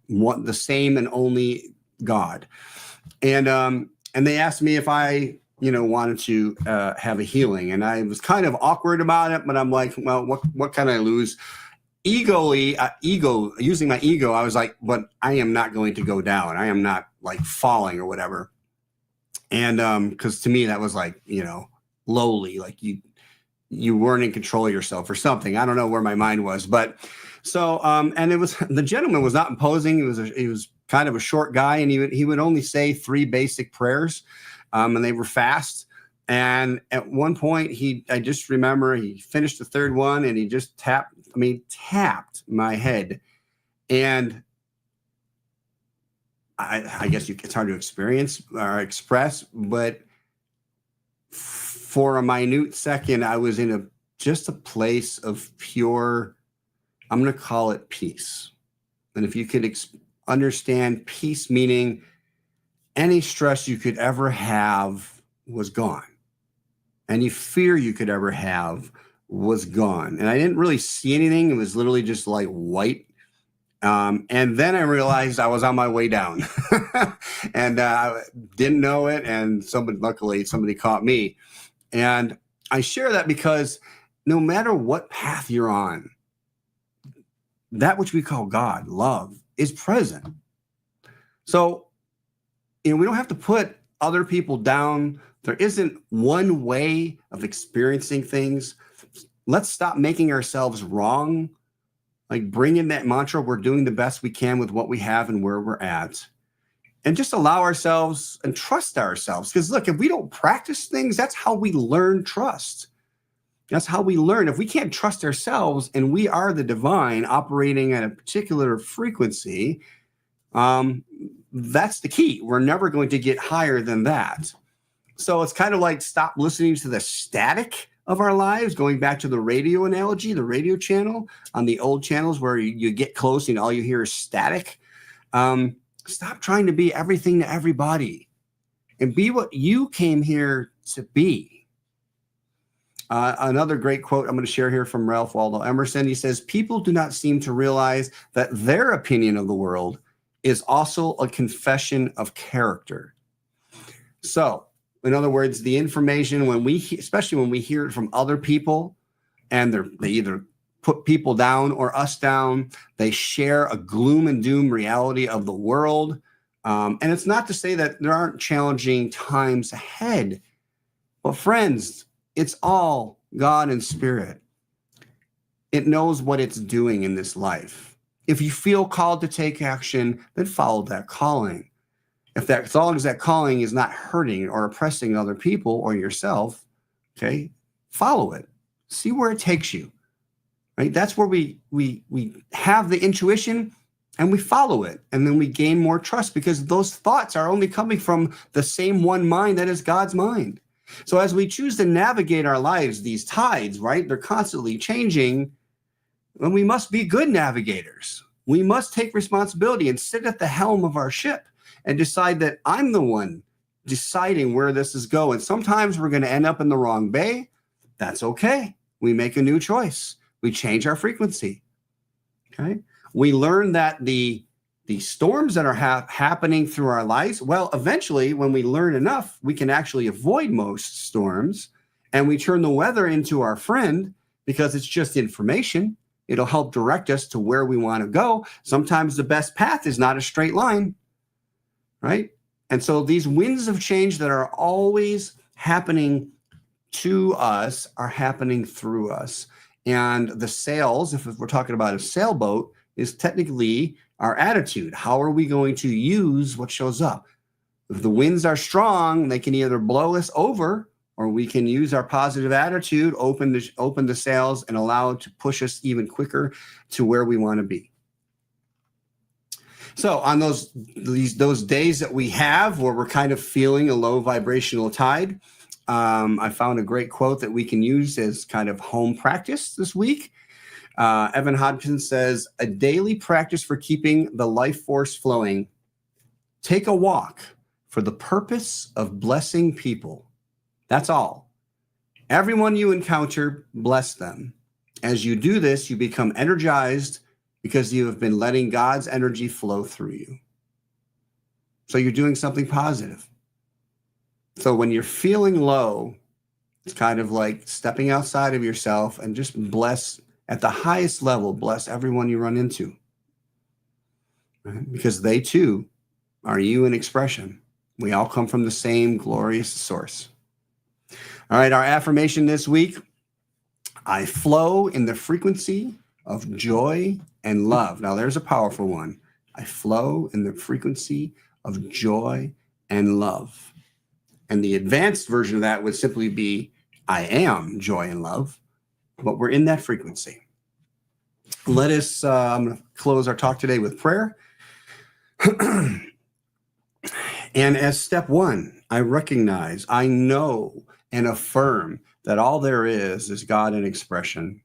the same and only God. And they asked me if I, wanted to have a healing, and I was kind of awkward about it, but I'm like, well, what can I lose? Using my ego, I was like, but I am not going to go down. I am not like falling or whatever. And because to me that was like, lowly, like you weren't in control of yourself or something. I don't know where my mind was, but so and it was, the gentleman was not imposing. He was kind of a short guy, and he would only say 3 basic prayers, and they were fast. And at one point, I just remember he finished the 3rd one, and he just tapped my head. And I guess it's hard to experience or express, but for a minute second, I was in just a place of pure, I'm going to call it peace. And if you could understand peace, meaning any stress you could ever have was gone. Any fear you could ever have was gone. And I didn't really see anything. It was literally just like white. And then I realized I was on my way down and I didn't know it. And luckily somebody caught me. And I share that because no matter what path you're on, that which we call God, love, is present. So, we don't have to put other people down. There isn't one way of experiencing things. Let's stop making ourselves wrong. Like, bring in that mantra, we're doing the best we can with what we have and where we're at. And just allow ourselves and trust ourselves. Because look, if we don't practice things, that's how we learn trust. That's how we learn. If we can't trust ourselves and we are the divine operating at a particular frequency, that's the key. We're never going to get higher than that. So it's kind of like stop listening to the static of our lives, going back to the radio analogy, the radio channel on the old channels where you get close and all you hear is static. Stop trying to be everything to everybody and be what you came here to be. Another great quote I'm going to share here from Ralph Waldo Emerson. He says, people do not seem to realize that their opinion of the world is also a confession of character. So, in other words, the information, especially when we hear it from other people, and they either put people down or us down, they share a gloom and doom reality of the world. And it's not to say that there aren't challenging times ahead, but friends, it's all God and Spirit. It knows what it's doing in this life. If you feel called to take action, then follow that calling. As long as that calling is not hurting or oppressing other people or yourself, okay, follow it. See where it takes you. Right? That's where we have the intuition and we follow it. And then we gain more trust because those thoughts are only coming from the same one mind that is God's mind. So as we choose to navigate our lives, these tides, right, they're constantly changing, and we must be good navigators. We must take responsibility and sit at the helm of our ship and decide that I'm the one deciding where this is going. Sometimes we're going to end up in the wrong bay. That's okay. We make a new choice. We change our frequency. Okay. We learn that the storms that are happening through our lives, well, eventually, when we learn enough, we can actually avoid most storms, and we turn the weather into our friend because it's just information. It'll help direct us to where we want to go. Sometimes the best path is not a straight line, right? And so these winds of change that are always happening to us are happening through us. And the sails, if we're talking about a sailboat, is technically our attitude. How are we going to use what shows up? If the winds are strong, they can either blow us over, or we can use our positive attitude, open the sails, and allow it to push us even quicker to where we want to be. So on those days that we have where we're kind of feeling a low vibrational tide, I found a great quote that we can use as kind of home practice this week. Evan Hodgson says, a daily practice for keeping the life force flowing. Take a walk for the purpose of blessing people. That's all. Everyone you encounter, bless them. As you do this, you become energized because you have been letting God's energy flow through you. So you're doing something positive. So when you're feeling low, it's kind of like stepping outside of yourself and just bless at the highest level, bless everyone you run into. Right? Because they too are you in expression. We all come from the same glorious source. All right, our affirmation this week, I flow in the frequency of joy and love. Now there's a powerful one. I flow in the frequency of joy and love. And the advanced version of that would simply be, I am joy and love, but we're in that frequency. Let us, I'm going to close our talk today with prayer. And as step one, I recognize, I know and affirm that all there is God in expression.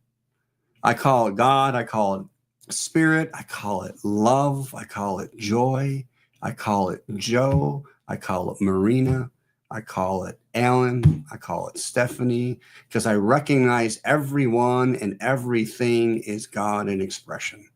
I call it God, I call it spirit, I call it love, I call it joy, I call it Joe, I call it Marina, I call it Alan, I call it Stephanie, because I recognize everyone and everything is God in expression.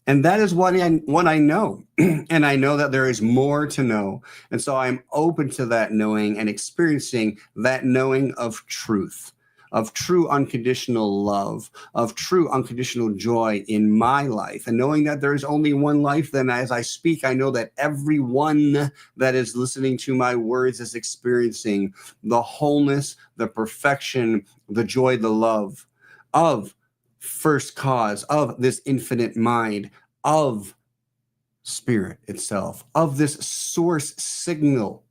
And that is what I know. And I know that there is more to know. And so I'm open to that knowing and experiencing that knowing of truth, of true unconditional love, of true unconditional joy in my life. And knowing that there is only one life, then as I speak, I know that everyone that is listening to my words is experiencing the wholeness, the perfection, the joy, the love of first cause, of this infinite mind, of spirit itself, of this source signal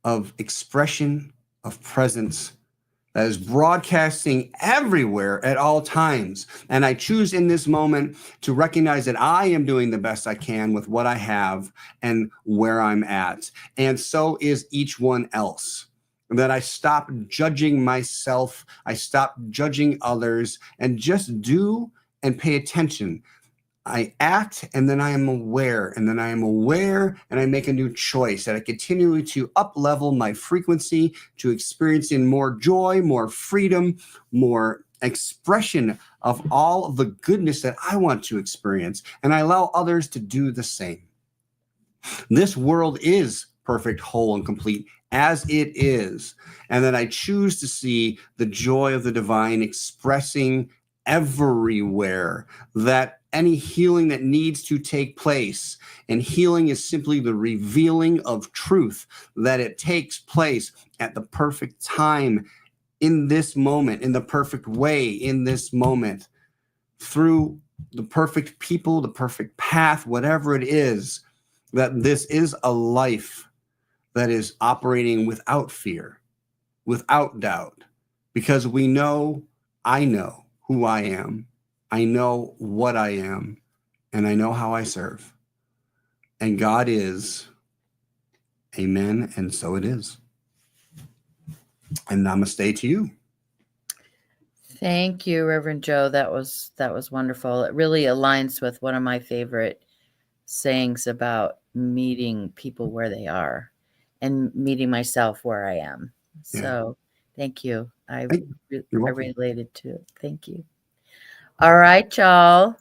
of expression, of presence that is broadcasting everywhere at all times. And I choose in this moment to recognize that I am doing the best I can with what I have and where I'm at. And so is each one else. That I stop judging myself, I stop judging others, and just do and pay attention. I act, and then I am aware, and then I am aware, and I make a new choice, that I continue to up-level my frequency to experiencing more joy, more freedom, more expression of all of the goodness that I want to experience, and I allow others to do the same. This world is perfect, whole, and complete as it is, and that I choose to see the joy of the divine expressing everywhere, that any healing that needs to take place, and healing is simply the revealing of truth, that it takes place at the perfect time, in this moment, in the perfect way, in this moment, through the perfect people, the perfect path, whatever it is, that this is a life that is operating without fear, without doubt, because we know, I know who I am, I know what I am, and I know how I serve. And God is, amen, and so it is. And namaste to you. Thank you, Reverend Joe. That was wonderful. It really aligns with one of my favorite sayings about meeting people where they are and meeting myself where I am. Yeah. So thank you. I You're welcome. related to it. Thank you. All right, y'all.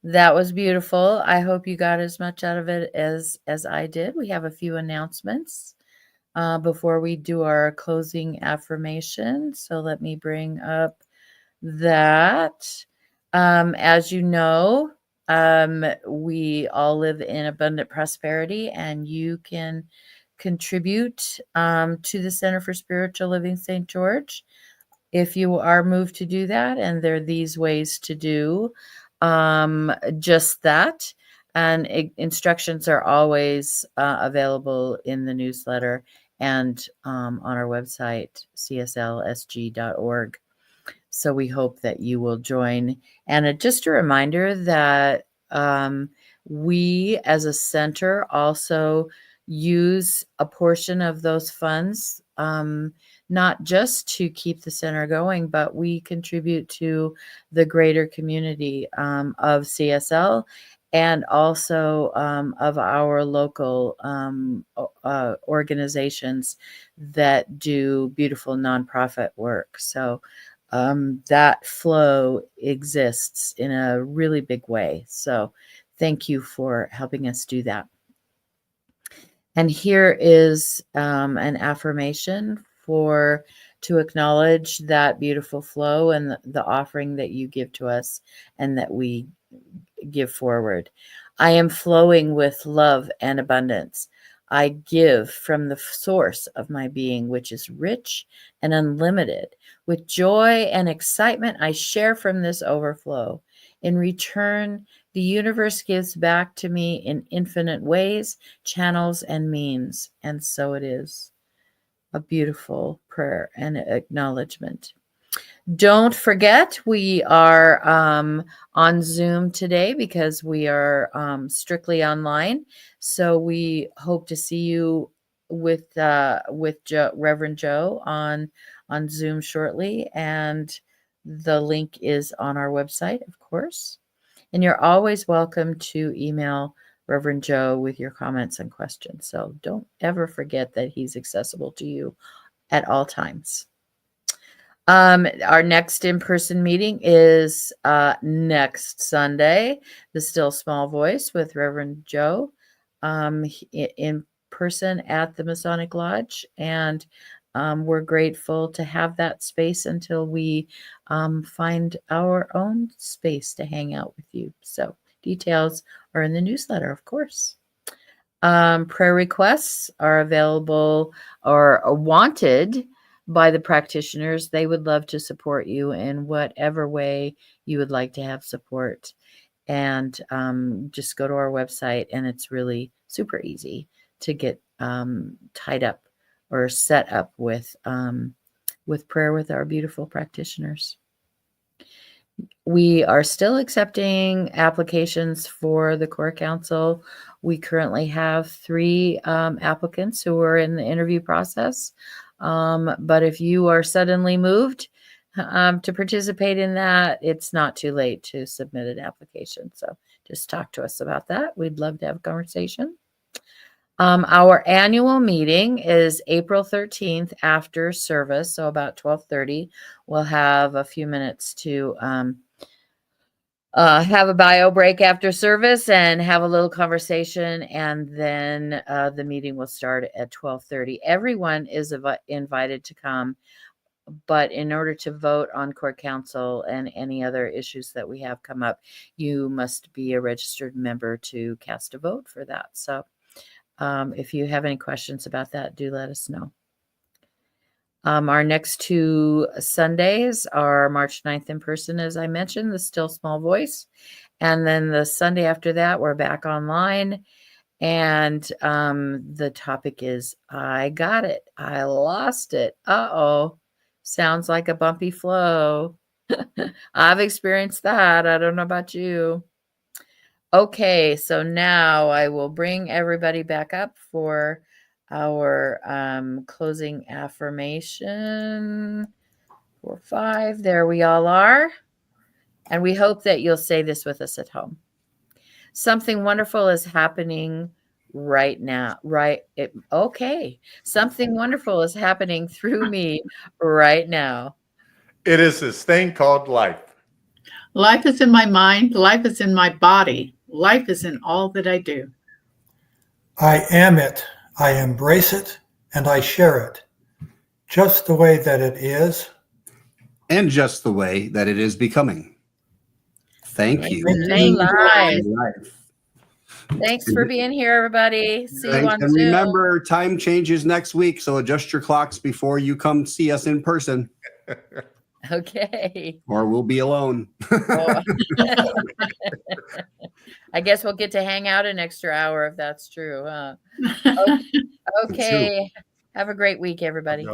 That was beautiful. I hope you got as much out of it as I did. We have a few announcements before we do our closing affirmation. So let me bring up that. As you know, we all live in abundant prosperity, and you can contribute to the Center for Spiritual Living St. George if you are moved to do that. And there are these ways to do just that. And instructions are always available in the newsletter and on our website, CSLSG.org. So we hope that you will join. And just a reminder that we as a center also use a portion of those funds not just to keep the center going, but we contribute to the greater community of CSL and also of our local organizations that do beautiful nonprofit work. So that flow exists in a really big way. So thank you for helping us do that. And here is an affirmation to acknowledge that beautiful flow and the offering that you give to us and that we give forward. I am flowing with love and abundance. I give from the source of my being, which is rich and unlimited. With joy and excitement, I share from this overflow. In return, the universe gives back to me in infinite ways, channels, and means. And so it is. A beautiful prayer and acknowledgement. Don't forget, we are on Zoom today because we are strictly online. So we hope to see you with Reverend Joe on Zoom shortly, and the link is on our website, of course. And you're always welcome to email Reverend Joe with your comments and questions. So don't ever forget that he's accessible to you at all times. Our next in-person meeting is next Sunday, the Still Small Voice with Reverend Joe, in person at the Masonic Lodge. And we're grateful to have that space until we find our own space to hang out with you. So details are in the newsletter, of course. Prayer requests are available or wanted by the practitioners. They would love to support you in whatever way you would like to have support. And just go to our website, and it's really super easy to get tied up or set up with prayer with our beautiful practitioners. We are still accepting applications for the Core Council. We currently have 3 applicants who are in the interview process. But if you are suddenly moved to participate in that, it's not too late to submit an application. So just talk to us about that. We'd love to have a conversation. Our annual meeting is April 13th after service, so about 12:30. We'll have a few minutes to have a bio break after service and have a little conversation, and then the meeting will start at 12:30. Everyone is invited to come, but in order to vote on Core Council and any other issues that we have come up, you must be a registered member to cast a vote for that. So if you have any questions about that, do let us know. Our next 2 Sundays are March 9th in person, as I mentioned, the Still Small Voice. And then the Sunday after that, we're back online. And the topic is, I got it. I lost it. Uh-oh. Sounds like a bumpy flow. I've experienced that. I don't know about you. Okay, so now I will bring everybody back up for our closing affirmation. 4, 5. There we all are. And we hope that you'll say this with us at home. Something wonderful is happening right now. Okay. Something wonderful is happening through me right now. It is this thing called life. Life is in my mind. Life is in my body. Life is in all that I do. I am it. I embrace it, and I share it, just the way that it is. And just the way that it is becoming. Thank you. Thanks for being here, everybody. See you on And Zoom. remember, time changes next week, so adjust your clocks before you come see us in person. Okay. Or we'll be alone. I guess we'll get to hang out an extra hour if that's true, huh? Okay. Have a great week, everybody.